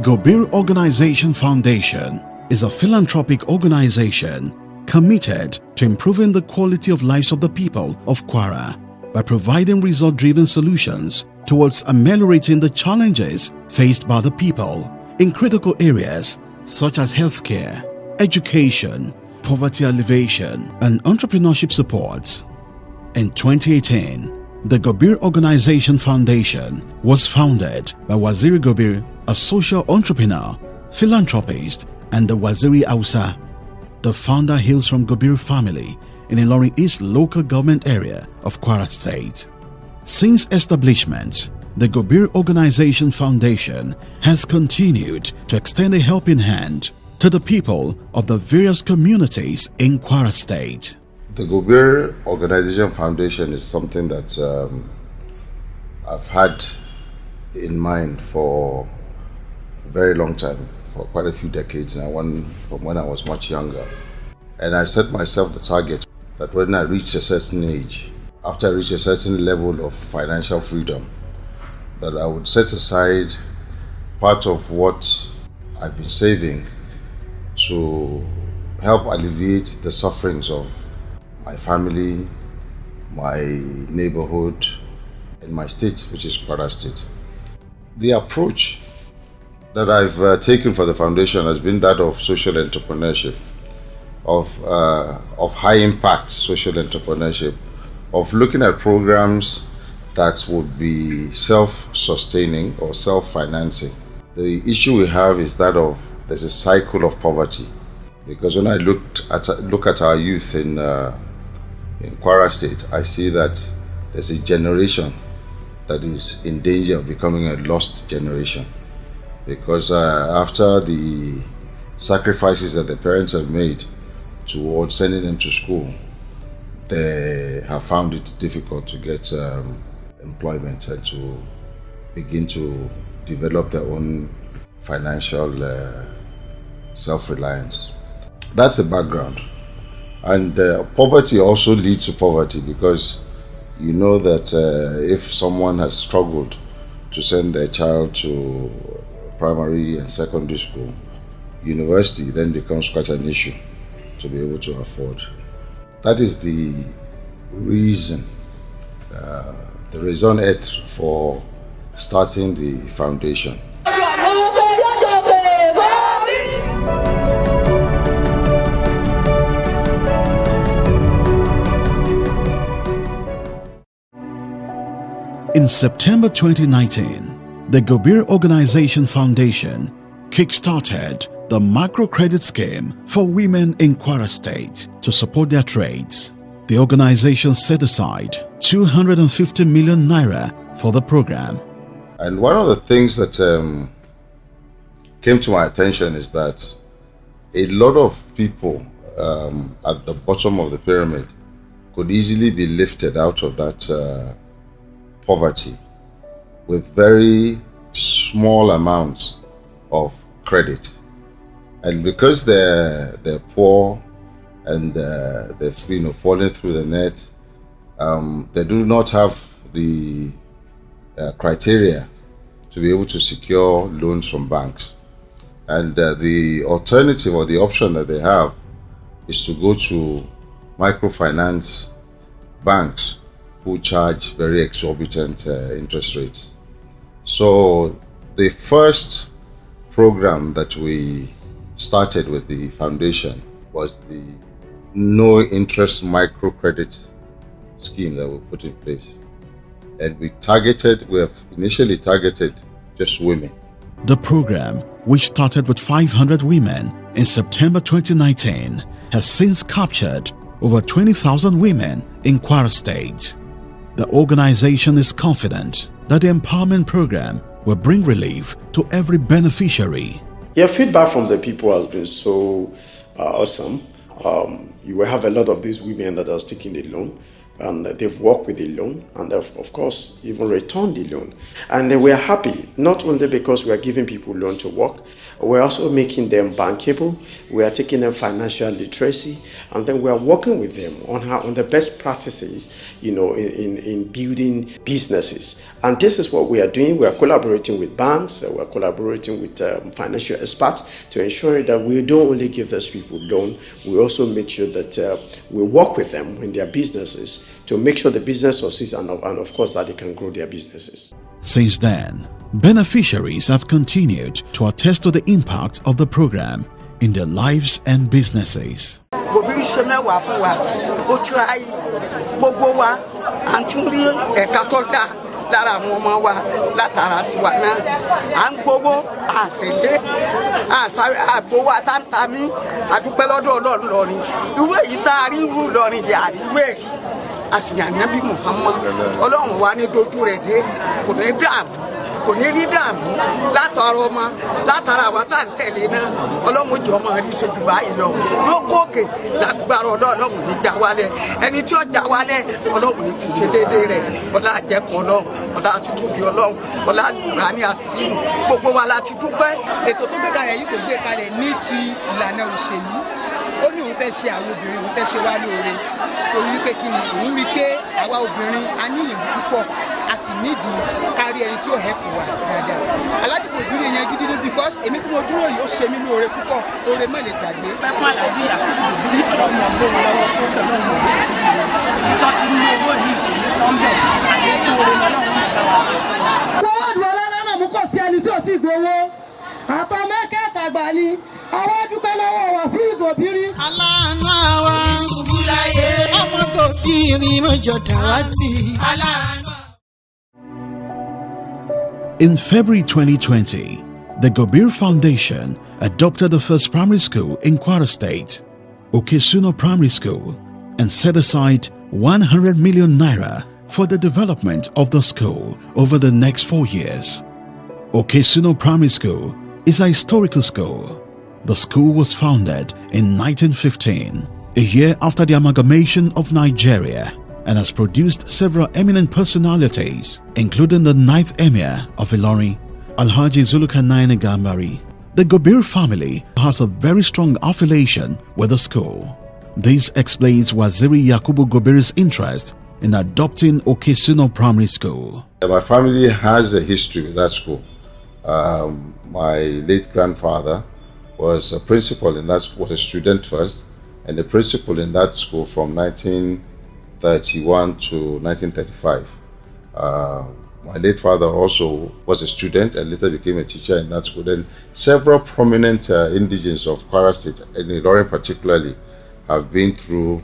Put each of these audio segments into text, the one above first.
Gobir Organization Foundation is a philanthropic organization committed to improving the quality of lives of the people of Kwara by providing result-driven solutions towards ameliorating the challenges faced by the people in critical areas such as healthcare, education, poverty alleviation, and entrepreneurship support. In 2018, the Gobir Organization Foundation was founded by Waziri Gobir, a social entrepreneur, philanthropist, and the Waziri Hausa. The founder hails from Gobir family in Ilorin East local government area of Kwara State. Since establishment, the Gobir Organization Foundation has continued to extend a helping hand to the people of the various communities in Kwara State. The Gobir Organization Foundation is something that I've had in mind for a very long time, for quite a few decades now, from when I was much younger. And I set myself the target that when I reach a certain age, after I reach a certain level of financial freedom, that I would set aside part of what I've been saving to help alleviate the sufferings of my family, my neighborhood, and my state, which is Kwara State. The approach that I've taken for the foundation has been that of social entrepreneurship, of high impact social entrepreneurship, of looking at programs that would be self-sustaining or self-financing. The issue we have is that of there's a cycle of poverty, because when I look at our youth in Kwara State, I see that there's a generation that is in danger of becoming a lost generation, because after the sacrifices that the parents have made towards sending them to school, they have found it difficult to get employment and to begin to develop their own financial self-reliance. That's the background. And poverty also leads to poverty, because you know that if someone has struggled to send their child to primary and secondary school, university then becomes quite an issue to be able to afford. That is the reason, the raison d'etre for starting the foundation. In September 2019, the Gobir Organization Foundation kickstarted the microcredit scheme for women in Kwara State to support their trades. The organization set aside 250 million naira for the program. And one of the things that came to my attention is that a lot of people at the bottom of the pyramid could easily be lifted out of that poverty with very small amounts of credit. And because they're poor and they're falling through the net, they do not have the criteria to be able to secure loans from banks. And the alternative or the option that they have is to go to microfinance banks who charge very exorbitant interest rates. So the first program that we started with the foundation was the no interest microcredit scheme that we put in place. And we have initially targeted just women. The program, which started with 500 women in September 2019, has since captured over 20,000 women in Kwara State. The organization is confident that the empowerment program will bring relief to every beneficiary. Yeah, feedback from the people has been so awesome. You will have a lot of these women that are taking the loan. and they've worked with the loan, and of course even returned the loan. And we are happy, not only because we are giving people loan to work, we're also making them bankable. We are taking them financial literacy, and then we are working with them on the best practices, in building businesses. And this is what we are doing. We are collaborating with banks, we are collaborating with financial experts to ensure that we don't only give those people loan, we also make sure that we work with them in their businesses to make sure the business succeeds and of course that they can grow their businesses. Since then, beneficiaries have continued to attest to the impact of the program in their lives and businesses. Gobir ṣe mẹ́wàá fún wa, ó try gbogbo wa, àǹtí rí ẹ̀ka tó dá lára àwọn ọmọ wa látara tiwa náà. À ń gbowó àṣẹlé, àgbowó àtàntàmí, àdúpẹ́ lọ́dọ̀ Ọlọ́run lọ́rin. Ìwé yìí tá a rí irú lọ́rin yà ìwé àsìyàn Nábì Muhammad. Ọlọ́run wa ní dojú rẹ̀ dé, kò ní dààmú. Kò ní rí dààmú látara ọmọ látara àwọn tá ń tẹ̀lé náà Ọlọ́run jọ ọmọ rí ṣe jù báyìí lọ yóò gòkè lágbára Ọlọ́run ní já wálẹ̀ ẹni tí ó já wálẹ̀ Ọlọ́run ní fi ṣe déédéé rẹ̀ ọlá àjẹkùn Ọlọ́run ọlá àtúntòbí Ọlọ́run ọlá àdúrà ní àsìmù gbogbo wa láti dúpẹ́. Ètò tó gbé kalẹ̀ yìí kò gbé kalẹ̀ ní ti ìlànà òṣèlú ó ní òun fẹ́ ṣe àwọn obìnrin òun fẹ́ ṣe wá lóore torí wípé kí ni òun rí pé àwa obìnrin a níyànjú púpọ̀ a sì nídìí kárí ẹni tí ó hẹ́pù wa dáadáa. Alhaji Gobir yẹn gidi ni because èmi tí mo dúró yìí ó ṣe mí lóore púpọ̀ oore má lè gbàgbé. Fún Alhaji Gobir Ọlọ́run ọgbọ́n wọn lọ́wọ́ sókè Ọlọ́run ọgbọ́n sí i ìtọ́ ti mú owó yìí kò ní tán bẹ̀ àlékún oore lọ́lọ́run mọ̀ bá wa ṣe fún wa. Kọ́wọ́dù ọlọ́lọ́nà mú kò sí ẹni tí ò tí ì gbowó àtọ́ mẹ́kẹ́ẹ̀ta gbà ni àwọn dúpẹ́ lọ́wọ́ wà sí Gobir. Aláàánú àwa ṣubú láyé ọmọ Gobir mọ́jọ dàwátì. In February 2020, the Gobir Foundation adopted the first primary school in Kwara State, Okesuna Primary School, and set aside 100 million naira for the development of the school over the next 4 years. Okesuna Primary School is a historical school. The school was founded in 1915, a year after the amalgamation of Nigeria, and has produced several eminent personalities, including the 9th Emir of Ilorin, Alhaji Zulkarnain Gambari. The Gobir family has a very strong affiliation with the school. This explains Waziri Yakubu Gobir's interest in adopting Okesuna Primary School. My family has a history with that school. My late grandfather was a principal in that school, was a student first, and a principal in that school from 1931 to 1935. My late father also was a student and later became a teacher in that school. Then several prominent indigenes of Kwara State, and Ilorin particularly, have been through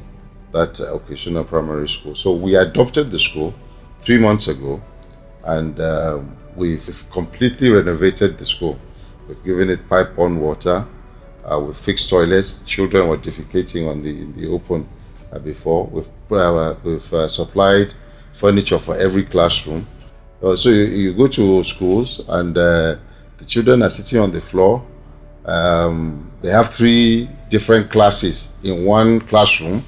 that occasional primary school. So we adopted the school 3 months ago, and we've completely renovated the school. We've given it pipe-on water. We've fixed toilets. Children were defecating in the open before. We've supplied furniture for every classroom. So you go to schools and the children are sitting on the floor. They have 3 different classes in one classroom.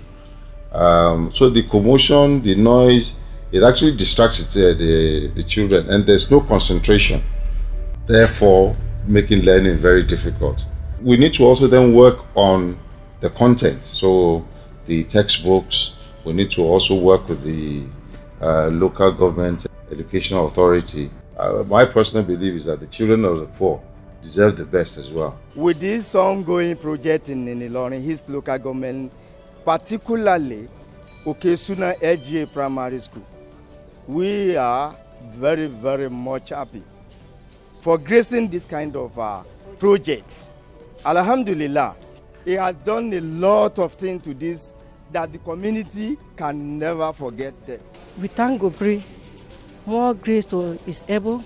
So the commotion, the noise, it actually distracts the children, and there's no concentration, therefore making learning very difficult. We need to also then work on the content, so the textbooks. We need to also work with the local government educational authority. My personal belief is that the children of the poor deserve the best as well. With this ongoing project in Ilorin, his local government, particularly Okesuna LGA Primary School, we are very, very much happy for gracing this kind of projects. Alhamdulillah, he has done a lot of things to this that the community can never forget them. We thank Gobir. More grace to his able.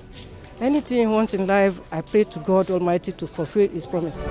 Anything he wants in life, I pray to God Almighty to fulfill his promise.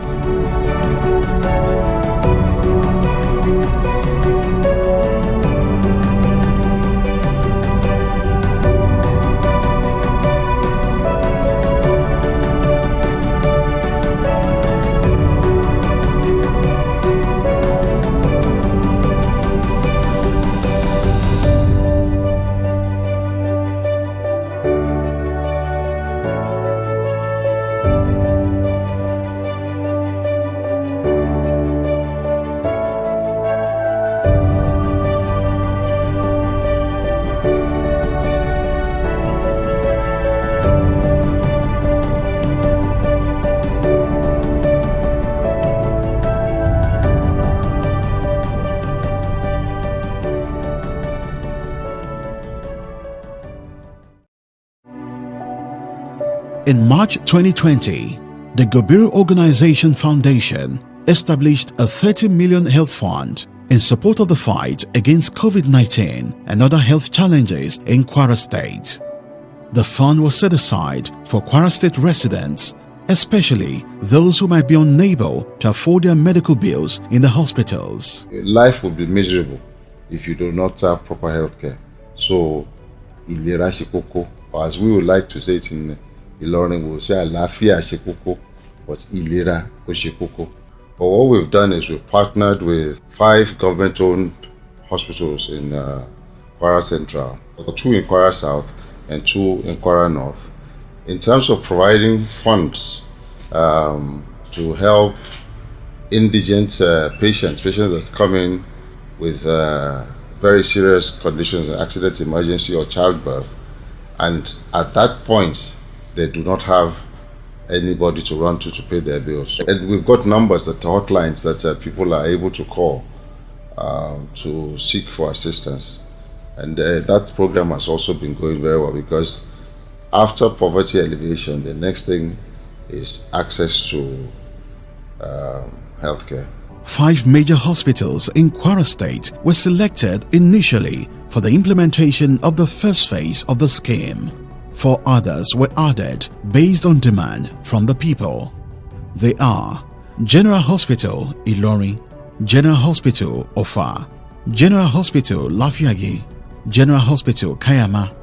In March 2020, the Gobir Organization Foundation established a 30 million health fund in support of the fight against COVID-19 and other health challenges in Kwara State. The fund was set aside for Kwara State residents, especially those who might be unable to afford their medical bills in the hospitals. Life would be miserable if you do not have proper health care. So, ìlera ṣe kókó, or as we would like to say it in Ilorin, we will say àlàáfíà ṣe kókó, but ìlera ó ṣe kókó. But what we've done is we've partnered with 5 government-owned hospitals in Kwara Central, 2 in Kwara South and 2 in Kwara North, in terms of providing funds to help indigent patients that come in with very serious conditions, accident, emergency, or childbirth, and at that point they do not have anybody to run to pay their bills. And we've got numbers, that hotlines that people are able to call to seek for assistance. And that program has also been going very well, because after poverty alleviation, the next thing is access to healthcare. 5 major hospitals in Kwara State were selected initially for the implementation of the first phase of the scheme. 4 others were added based on demand from the people. They are General Hospital Ilorin, General Hospital Ofa, General Hospital Lafiagi, General Hospital Kayama,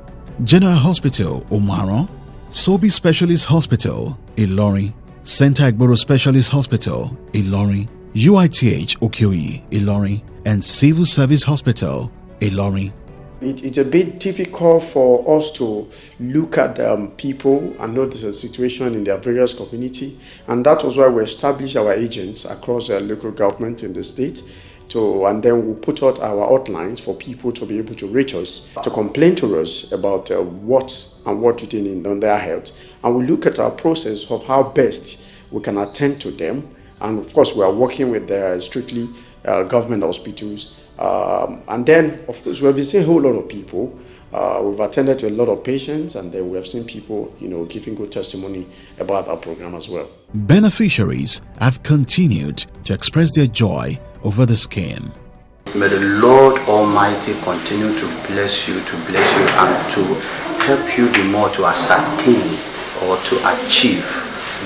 General Hospital Umaron, Sobi Specialist Hospital Ilorin, Center Igboro Specialist Hospital Ilorin, UITH Okoyi Ilorin, and Civil Service Hospital Ilorin. It's a bit difficult for us to look at people and notice the situation in their various community, and that was why we established our agents across the local government in the state, and then we'll put out our outlines for people to be able to reach us, to complain to us about what do they need on their health, and we look at our process of how best we can attend to them. And of course, we are working with the strictly government hospitals. And then, of course, we have seen a whole lot of people. We've attended to a lot of patients, and then we have seen people, giving good testimony about our program as well. Beneficiaries have continued to express their joy over the scheme. May the Lord Almighty continue to bless you, and to help you the more to ascertain or to achieve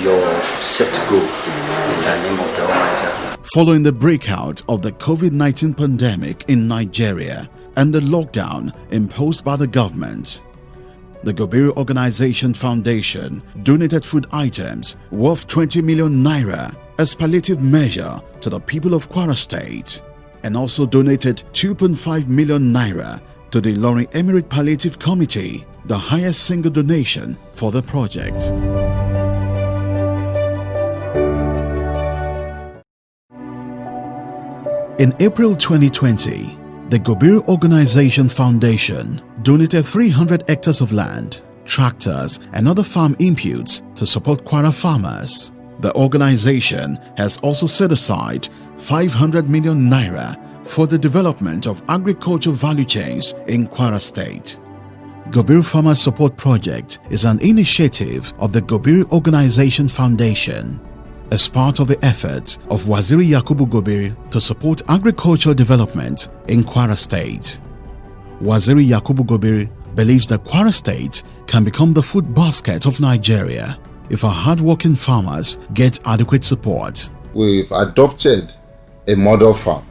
your set goal in the name of the Almighty. Following the breakout of the COVID-19 pandemic in Nigeria and the lockdown imposed by the government, the Gobir Organization Foundation donated food items worth 20 million naira as palliative measure to the people of Kwara State, and also donated 2.5 million naira to the Ilorin Emirate Palliative Committee, the highest single donation for the project. In April 2020, the Gobir Organization Foundation donated 300 hectares of land, tractors, and other farm inputs to support Kwara farmers. The organization has also set aside 500 million naira for the development of agricultural value chains in Kwara State. Gobir Farmer Support Project is an initiative of the Gobir Organization Foundation as part of the efforts of Waziri Yakubu Gobir to support agricultural development in Kwara State. Waziri Yakubu Gobir believes that Kwara State can become the food basket of Nigeria if our hard-working farmers get adequate support. We've adopted a model farm.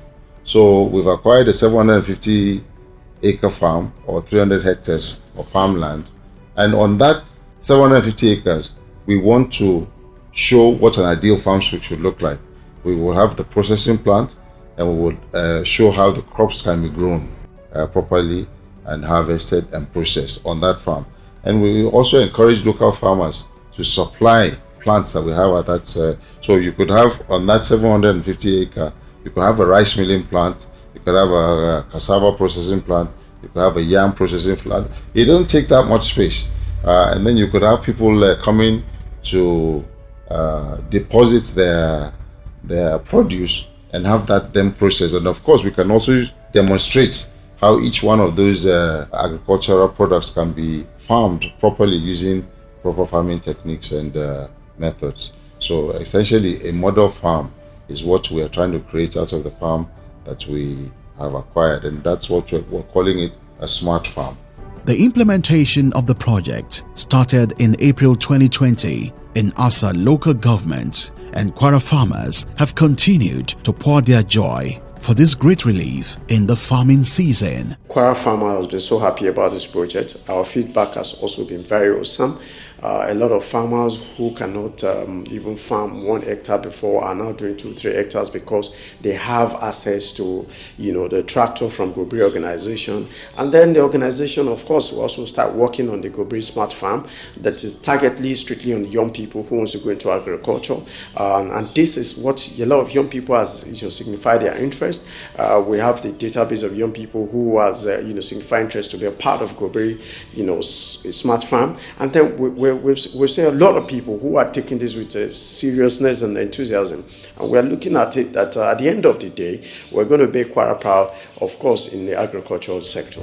So we've acquired a 750-acre farm, or 300 hectares of farmland. And on that 750 acres, we want to show what an ideal farm should look like. We will have the processing plant, and we will show how the crops can be grown properly and harvested and processed on that farm. And we will also encourage local farmers to supply plants that we have at that. So you could have on that 750 acre, you could have a rice milling plant, you could have a cassava processing plant, you could have a yam processing plant. It doesn't take that much space. And then you could have people coming to deposit their produce and have that then processed. And of course, we can also demonstrate how each one of those agricultural products can be farmed properly using proper farming techniques and methods. So essentially, a model farm is what we are trying to create out of the farm that we have acquired, and that's what we're calling it, a smart farm. The implementation of the project started in April 2020 in Asa local government, and Kwara farmers have continued to pour their joy for this great relief in the farming season. Kwara farmer has been so happy about this project. Our feedback has also been very awesome. A lot of farmers who cannot even farm 1 hectare before are now doing 2-3 hectares because they have access to, the tractor from Gobir Organization. And then the organization, of course, will also start working on the Gobir Smart Farm that is targeted strictly on young people who want to go into agriculture. And this is what a lot of young people has signified their interest. We have the database of young people who has signified interest to be a part of Gobir, Smart Farm. And then we've seen a lot of people who are taking this with seriousness and enthusiasm, and we're looking at it that at the end of the day, we're going to be quite proud, of course, in the agricultural sector.